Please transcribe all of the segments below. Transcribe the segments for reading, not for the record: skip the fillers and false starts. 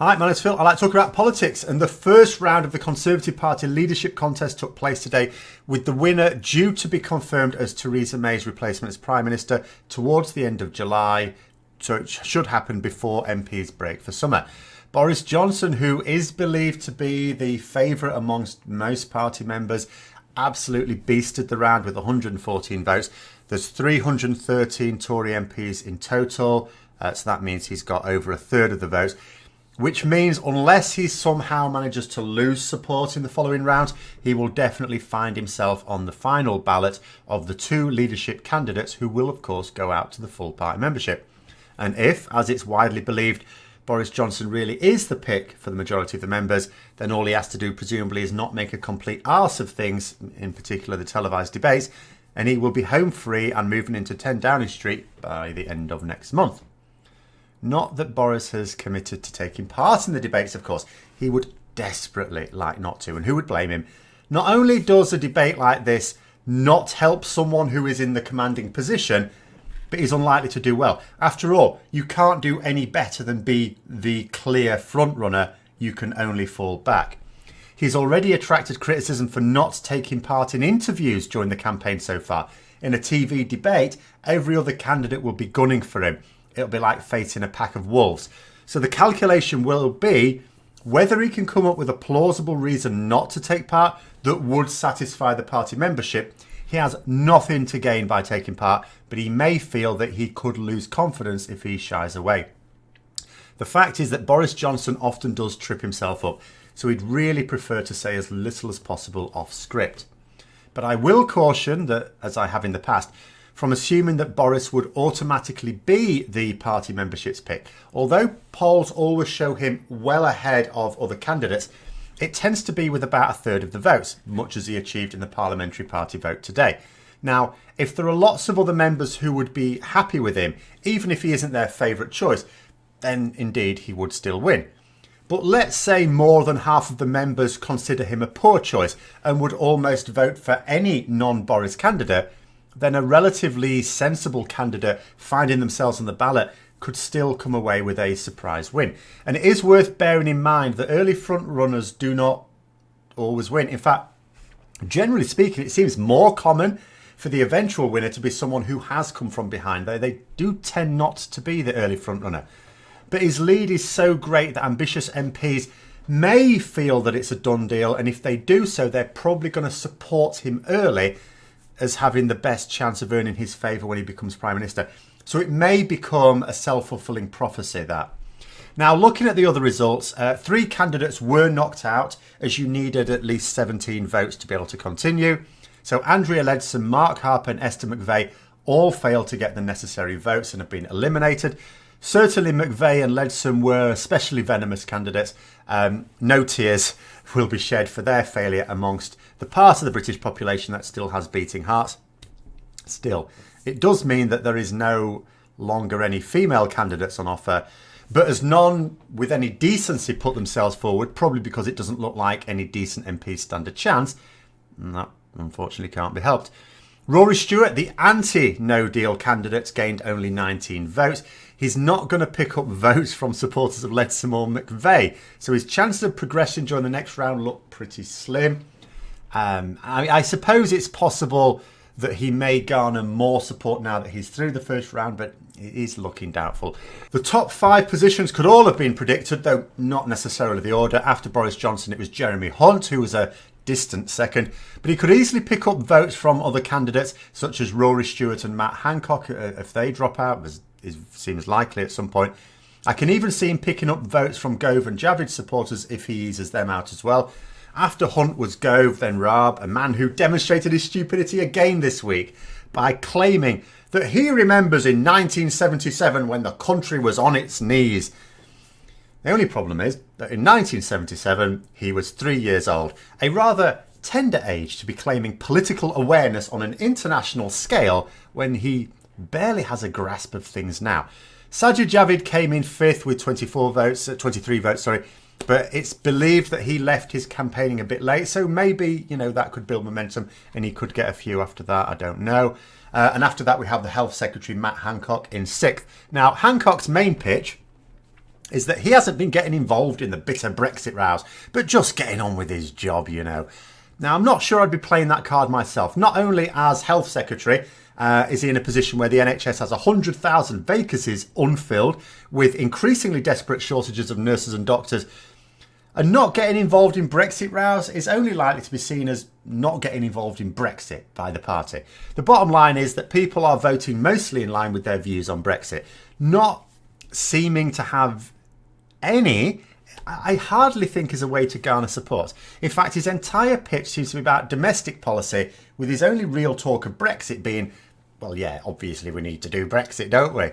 Hi, my name's Phil. I like to talk about politics, and the first round of the Conservative Party leadership contest took place today, with the winner due to be confirmed as Theresa May's replacement as Prime Minister towards the end of July, so it should happen before MPs break for summer. Boris Johnson, who is believed to be the favourite amongst most party members, absolutely beasted the round with 114 votes. There's 313 Tory MPs in total, so that means he's got over a third of the votes. Which means unless he somehow manages to lose support in the following round, he will definitely find himself on the final ballot of the two leadership candidates who will, of course, go out to the full party membership. And if, as it's widely believed, Boris Johnson really is the pick for the majority of the members, then all he has to do, presumably, is not make a complete arse of things, in particular the televised debates, and he will be home free and moving into 10 Downing Street by the end of next month. Not that Boris has committed to taking part in the debates, of course. He would desperately like not to, and who would blame him? Not only does a debate like this not help someone who is in the commanding position, but he's unlikely to do well. After all, you can't do any better than be the clear frontrunner. You can only fall back. He's already attracted criticism for not taking part in interviews during the campaign so far. In a TV debate, every other candidate will be gunning for him. It'll be like facing a pack of wolves. So the calculation will be whether he can come up with a plausible reason not to take part that would satisfy the party membership. He has nothing to gain by taking part, but he may feel that he could lose confidence if he shies away. The fact is that Boris Johnson often does trip himself up, so he'd really prefer to say as little as possible off script. But I will caution that, as I have in the past, from assuming that Boris would automatically be the party membership's pick. Although polls always show him well ahead of other candidates, it tends to be with about a third of the votes, much as he achieved in the parliamentary party vote today. Now, if there are lots of other members who would be happy with him, even if he isn't their favourite choice, then indeed he would still win. But let's say more than half of the members consider him a poor choice and would almost vote for any non-Boris candidate, then a relatively sensible candidate finding themselves on the ballot could still come away with a surprise win. And it is worth bearing in mind that early front runners do not always win. In fact, generally speaking, it seems more common for the eventual winner to be someone who has come from behind. They do tend not to be the early front runner. But his lead is so great that ambitious MPs may feel that it's a done deal, and if they do so, they're probably going to support him early as having the best chance of earning his favour when he becomes Prime Minister. So it may become a self-fulfilling prophecy, that. Now, looking at the other results, 3 candidates were knocked out, as you needed at least 17 votes to be able to continue. So Andrea Leadsom, Mark Harper and Esther McVey all failed to get the necessary votes and have been eliminated. Certainly McVey and Leadsom were especially venomous candidates. No tears will be shed for their failure amongst the part of the British population that still has beating hearts. Still, it does mean that there is no longer any female candidates on offer, but as none with any decency put themselves forward, probably because it doesn't look like any decent MPs stand a chance, that unfortunately can't be helped. Rory Stewart, the anti-no deal candidate, gained only 19 votes. He's not going to pick up votes from supporters of Leadsom or McVey, so his chances of progression during the next round look pretty slim. I suppose it's possible that he may garner more support now that he's through the first round, but it is looking doubtful. The top 5 positions could all have been predicted, though not necessarily the order. After Boris Johnson, it was Jeremy Hunt, who was a distant second, but he could easily pick up votes from other candidates such as Rory Stewart and Matt Hancock if they drop out, as it seems likely at some point. I can even see him picking up votes from Gove and Javid supporters if he eases them out as well. After Hunt was Gove, then Raab, a man who demonstrated his stupidity again this week by claiming that he remembers in 1977 when the country was on its knees. The only problem is that in 1977 he was 3 years old, a rather tender age to be claiming political awareness on an international scale when he barely has a grasp of things now. Sajid Javid came in 5th with 23 votes, but it's believed that he left his campaigning a bit late, so maybe, that could build momentum and he could get a few after that, I don't know. And after that we have the Health Secretary Matt Hancock in 6th. Now, Hancock's main pitch is that he hasn't been getting involved in the bitter Brexit rows, but just getting on with his job, you know. Now, I'm not sure I'd be playing that card myself. Not only as Health Secretary is he in a position where the NHS has 100,000 vacancies unfilled with increasingly desperate shortages of nurses and doctors, and not getting involved in Brexit rows is only likely to be seen as not getting involved in Brexit by the party. The bottom line is that people are voting mostly in line with their views on Brexit, not seeming to have any, I hardly think, is a way to garner support. In fact, his entire pitch seems to be about domestic policy, with his only real talk of Brexit being, well, yeah, obviously we need to do Brexit, don't we?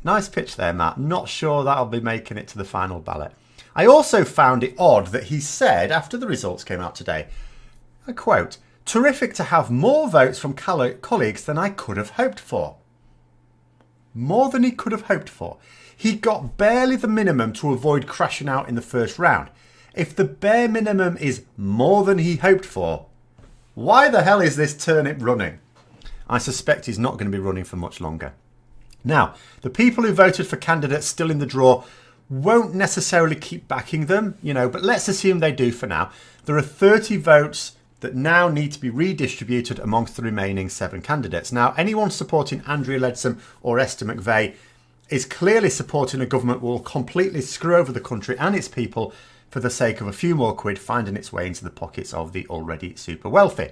Nice pitch there, Matt. Not sure that'll be making it to the final ballot. I also found it odd that he said, after the results came out today, I quote, "Terrific to have more votes from colleagues than I could have hoped for." More than he could have hoped for. He got barely the minimum to avoid crashing out in the first round. If the bare minimum is more than he hoped for, why the hell is this turnip running? I suspect he's not going to be running for much longer. Now, the people who voted for candidates still in the draw won't necessarily keep backing them, you know, but let's assume they do for now. There are 30 votes that now need to be redistributed amongst the remaining 7 candidates. Now, anyone supporting Andrea Leadsom or Esther McVeigh is clearly supporting a government that will completely screw over the country and its people for the sake of a few more quid finding its way into the pockets of the already super wealthy.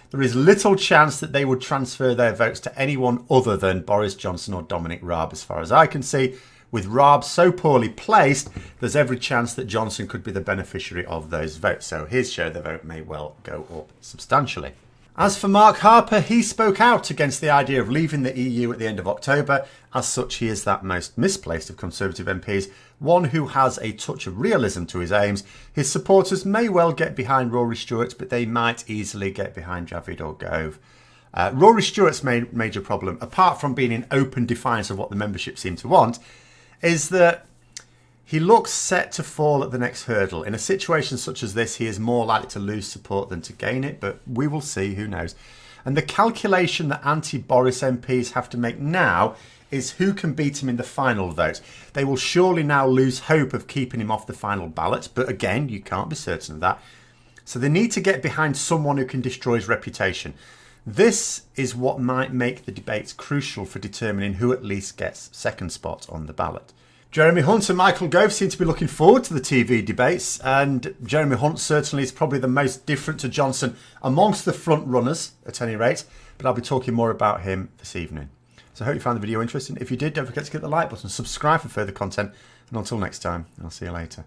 There is little chance that they would transfer their votes to anyone other than Boris Johnson or Dominic Raab, as far as I can see. With Raab so poorly placed, there's every chance that Johnson could be the beneficiary of those votes. So his share of the vote may well go up substantially. As for Mark Harper, he spoke out against the idea of leaving the EU at the end of October. As such, he is that most misplaced of Conservative MPs, one who has a touch of realism to his aims. His supporters may well get behind Rory Stewart, but they might easily get behind Javid or Gove. Rory Stewart's major problem, apart from being in open defiance of what the membership seem to want, is that he looks set to fall at the next hurdle. In a situation such as this, he is more likely to lose support than to gain it, but we will see, who knows. And the calculation that anti-Boris MPs have to make now is who can beat him in the final vote. They will surely now lose hope of keeping him off the final ballot, but again, you can't be certain of that. So they need to get behind someone who can destroy his reputation. This is what might make the debates crucial for determining who at least gets second spot on the ballot. Jeremy Hunt and Michael Gove seem to be looking forward to the TV debates, and Jeremy Hunt certainly is probably the most different to Johnson amongst the front runners, at any rate, but I'll be talking more about him this evening. So I hope you found the video interesting. If you did, don't forget to hit the like button, subscribe for further content, and until next time, I'll see you later.